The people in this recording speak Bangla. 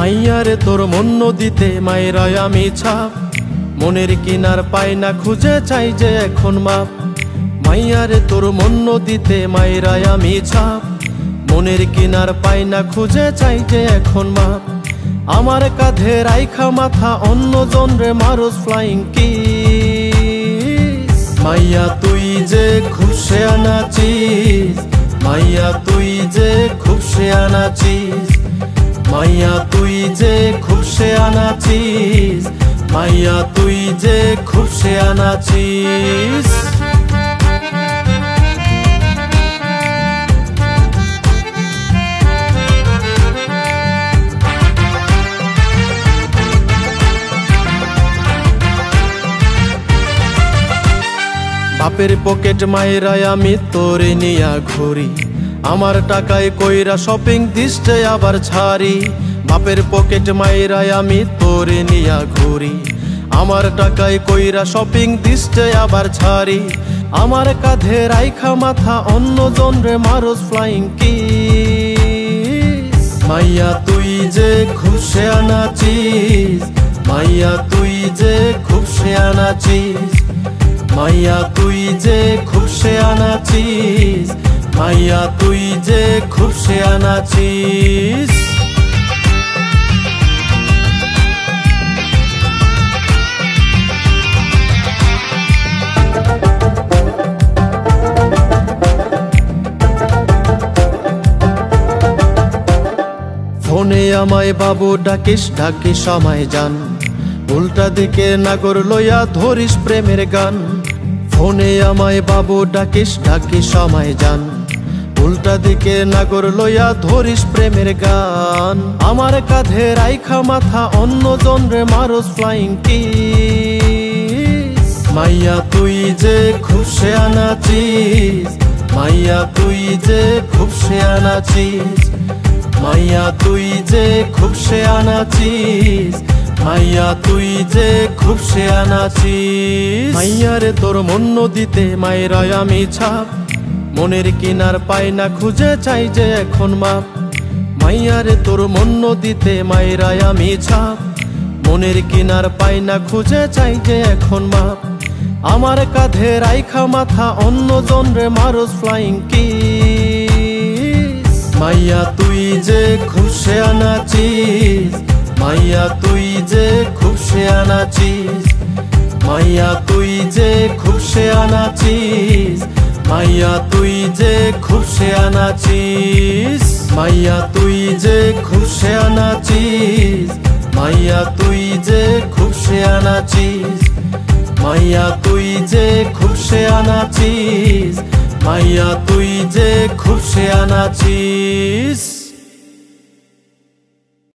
মাইয়ারে তোর মন নদীতে মায়েরায় আমি ছাপ, মনের কিনার পাই না খুঁজে চাই যে এখন মাপ। মাইয়ারে তোর মন নদীতে মায়েরায় আমি ছাপ, মনের কিনার পাই না খুঁজে চাই যে এখন মাপ। আমার কাঁধে রাইখা মাথা অন্য জনরে মারুস ফ্লাইং কিস। মাইয়া তুই যে খুব শেয়ানা চিজ, মাইয়া তুই যে খুব শেয়ানা চিজ, মাইয়া তুই যে খুব শেয়ানা চিজ, মাইয়া তুই যে খুব শেয়ানা চিজ। বাপের পকেট মায়েরায় আমি তোরে নিয়া ঘুরি, আমার টাকায় কইরা শপিং দিসতে আবার ছাড়ি। বাপের পকেট মায়েরায় আমি তোরে নিয়া ঘুরি, আমার টাকায় কইরা শপিং দিসতে আবার ছাড়ি। আমার কাঁধে রাইখা মাথা অন্য জনরে মারুস ফ্লাইং কিস। মাইয়া তুই যে খুব শেয়ানা চিজ, মাইয়া তুই যে খুব শেয়ানা চিজ, মাইয়া তুই যে খুব শেয়ানা চিজ, মাইয়া তুই যে খুব শেয়ানা চিজ। ফোনে আমায় বাবু ডাকিস, ডাকিস আমায় জান, উল্টা দিকে নাগর লইয়া ধরিস প্রেমের গান। ফোনে আমায় বাবু ডাকিস, ডাকিস আমায় জান, উল্টা দিকে নাগর লইয়া ধরিস প্রেমের গান। আমার কাঁধে রাইখা মাথা অন্য জনরে মারুস ফ্লাইং কিস। মাইয়া তুই যে খুব শেয়ানা চিজ, মাইয়া তুই যে খুব শেয়ানা চিজ, মাইয়া তুই যে খুব শেয়ানা চিজ, মাইয়া তুই যে খুব শেয়ানা চিজ। মাইয়ারে তোর মন নদীতে মায়েরায় আমি ছাপ, মনের কিনার পাই না খুঁজে চাই যে এখন মাপ। মাইয়ারে তোর মন নদীতে মায়েরায় আমি ছাপ, মনের কিনার পাই না খুঁজে চাই যে এখন মাপ। আমার কাঁধে রাইখা মাথা অন্য জনরে মারুস ফ্লাইং কিস। মাইয়া তুই যে খুব শেয়ানা চিজ, মাইয়া তুই যে খুব শেয়ানা চিজ, মাইয়া তুই যে খুব শেয়ানা চিজ, মাইয়া তুই যে খুব শেয়ানা চিজ, মাইয়া তুই যে খুব শেয়ানা চিজ, মাইয়া তুই যে খুব শেয়ানা চিজ, মাইয়া তুই যে খুব শেয়ানা চিজ, মাইয়া তুই যে খুব শেয়ানা চিজ।